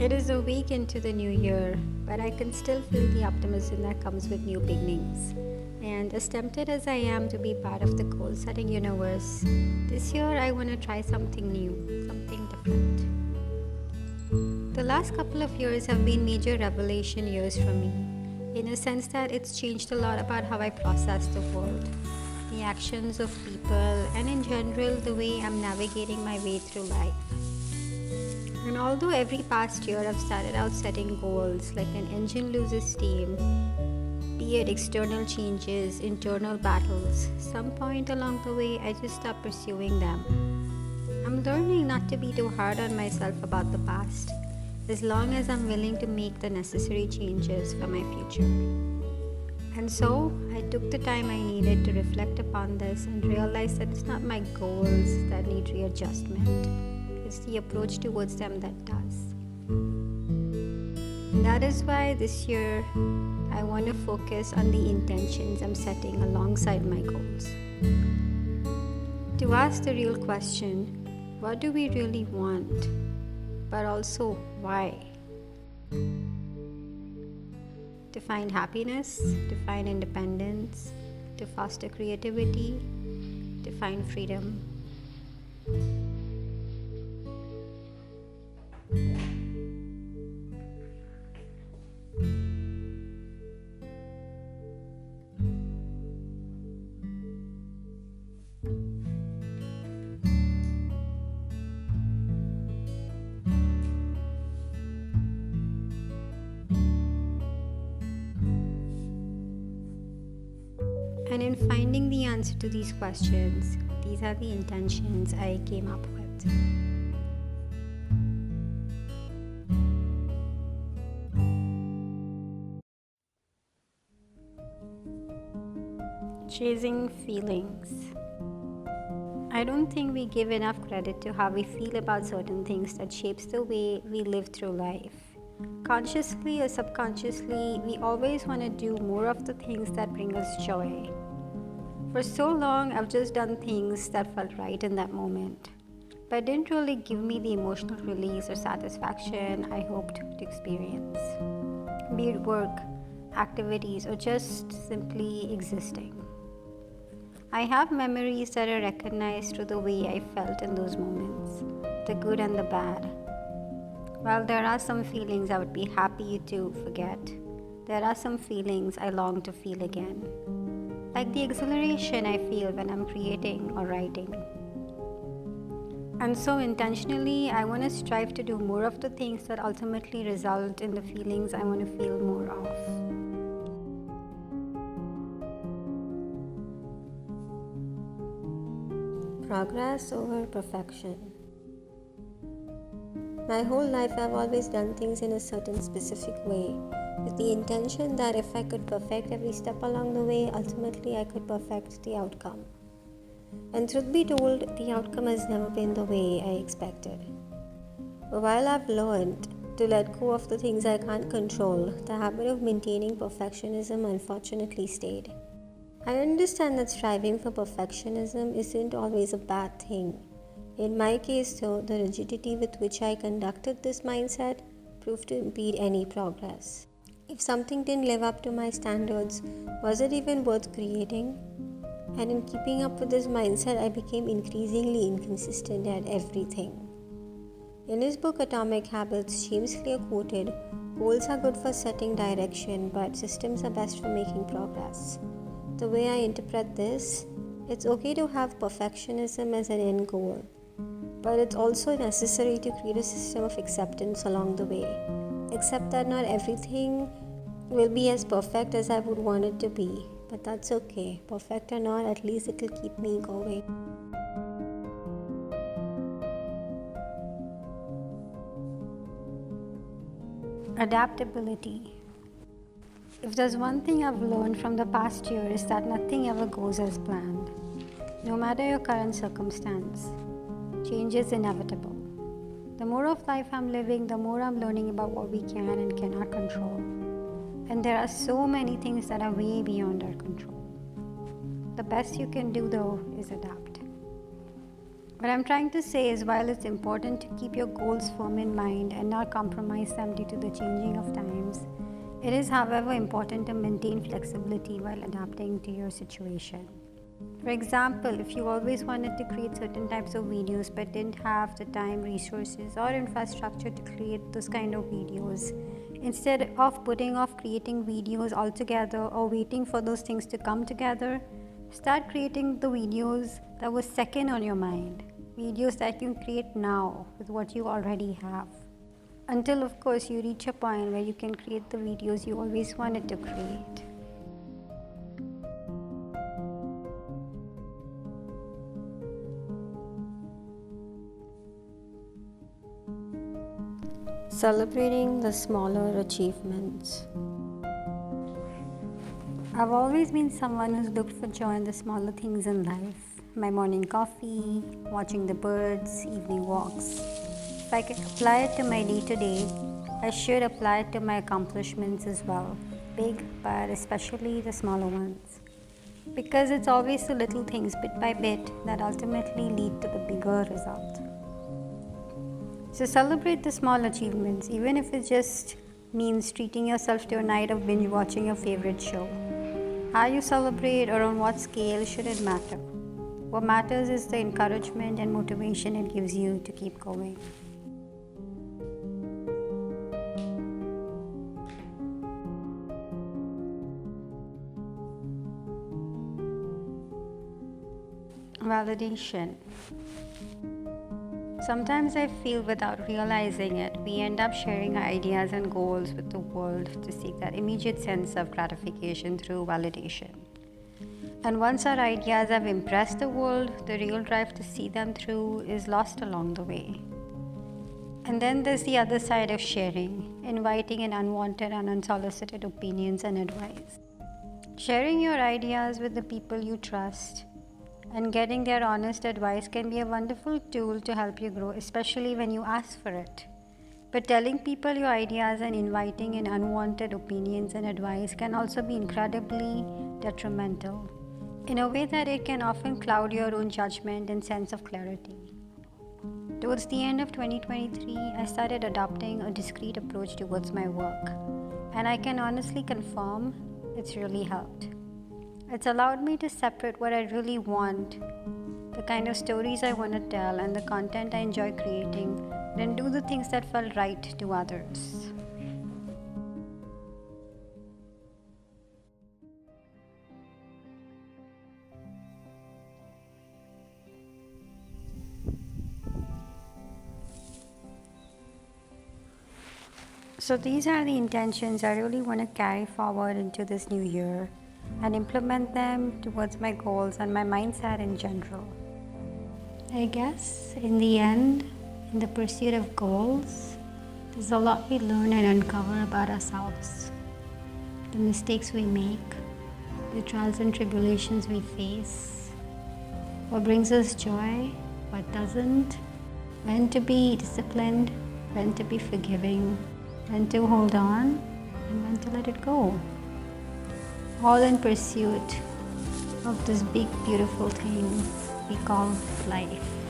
It is a week into the new year, but I can still feel the optimism that comes with new beginnings. And as tempted as I am to be part of the goal setting universe, this year I want to try something new, something different. The last couple of years have been major revelation years for me, in a sense that it's changed a lot about how I process the world, the actions of people, and in general, the way I'm navigating my way through life. And although every past year I've started out setting goals like an engine loses steam, be it external changes, internal battles, some point along the way I just stop pursuing them. I'm learning not to be too hard on myself about the past, as long as I'm willing to make the necessary changes for my future. And so, I took the time I needed to reflect upon this and realize that it's not my goals that need readjustment, it's the approach towards them that does. And that is why this year I want to focus on the intentions I'm setting alongside my goals. To ask the real question, what do we really want? But also, why? To find happiness, to find independence, to foster creativity, to find freedom. And in finding the answer to these questions, these are the intentions I came up with. Chasing feelings. I don't think we give enough credit to how we feel about certain things that shapes the way we live through life. Consciously or subconsciously, we always want to do more of the things that bring us joy. For so long, I've just done things that felt right in that moment, but didn't really give me the emotional release or satisfaction I hoped to experience. Be it work, activities, or just simply existing. I have memories that are recognized through the way I felt in those moments, the good and the bad. While there are some feelings I would be happy to forget, there are some feelings I long to feel again. Like the exhilaration I feel when I'm creating or writing. And so intentionally, I want to strive to do more of the things that ultimately result in the feelings I want to feel more of. Progress over perfection. My whole life I've always done things in a certain specific way, with the intention that if I could perfect every step along the way, ultimately I could perfect the outcome. And truth be told, the outcome has never been the way I expected. But while I've learned to let go of the things I can't control, the habit of maintaining perfectionism unfortunately stayed. I understand that striving for perfectionism isn't always a bad thing. In my case, though, the rigidity with which I conducted this mindset proved to impede any progress. If something didn't live up to my standards, was it even worth creating? And in keeping up with this mindset, I became increasingly inconsistent at everything. In his book Atomic Habits, James Clear quoted, "Goals are good for setting direction, but systems are best for making progress." The way I interpret this, it's okay to have perfectionism as an end goal, but it's also necessary to create a system of acceptance along the way. Accept that not everything will be as perfect as I would want it to be, but that's okay. Perfect or not, at least it'll keep me going. Adaptability. If there's one thing I've learned from the past year is that nothing ever goes as planned. No matter your current circumstance, change is inevitable. The more of life I'm living, the more I'm learning about what we can and cannot control. And there are so many things that are way beyond our control. The best you can do, though, is adapt. What I'm trying to say is, while it's important to keep your goals firm in mind and not compromise them due to the changing of times, it is, however, important to maintain flexibility while adapting to your situation. For example, if you always wanted to create certain types of videos but didn't have the time, resources, or infrastructure to create those kind of videos, instead of putting off creating videos altogether or waiting for those things to come together, start creating the videos that was second on your mind. Videos that you can create now with what you already have. Until, of course, you reach a point where you can create the videos you always wanted to create. Celebrating the smaller achievements. I've always been someone who's looked for joy in the smaller things in life. My morning coffee, watching the birds, evening walks. If I could apply it to my day-to-day, I should apply it to my accomplishments as well. Big, but especially the smaller ones. Because it's always the little things, bit by bit, that ultimately lead to the bigger result. So celebrate the small achievements, even if it just means treating yourself to a night of binge watching your favorite show. How you celebrate or on what scale shouldn't matter. What matters is the encouragement and motivation it gives you to keep going. Validation. Sometimes I feel without realizing it, we end up sharing our ideas and goals with the world to seek that immediate sense of gratification through validation. And once our ideas have impressed the world, the real drive to see them through is lost along the way. And then there's the other side of sharing, inviting in unwanted and unsolicited opinions and advice. Sharing your ideas with the people you trust and getting their honest advice can be a wonderful tool to help you grow, especially when you ask for it. But telling people your ideas and inviting in unwanted opinions and advice can also be incredibly detrimental, in a way that it can often cloud your own judgment and sense of clarity. Towards the end of 2023, I started adopting a discreet approach towards my work, and I can honestly confirm it's really helped. It's allowed me to separate what I really want, the kind of stories I want to tell, and the content I enjoy creating, then do the things that felt right to others. So these are the intentions I really want to carry forward into this new year and implement them towards my goals and my mindset in general. I guess in the end, in the pursuit of goals, there's a lot we learn and uncover about ourselves. The mistakes we make, the trials and tribulations we face, what brings us joy, what doesn't, when to be disciplined, when to be forgiving, when to hold on, and when to let it go. All in pursuit of this big, beautiful thing we call life.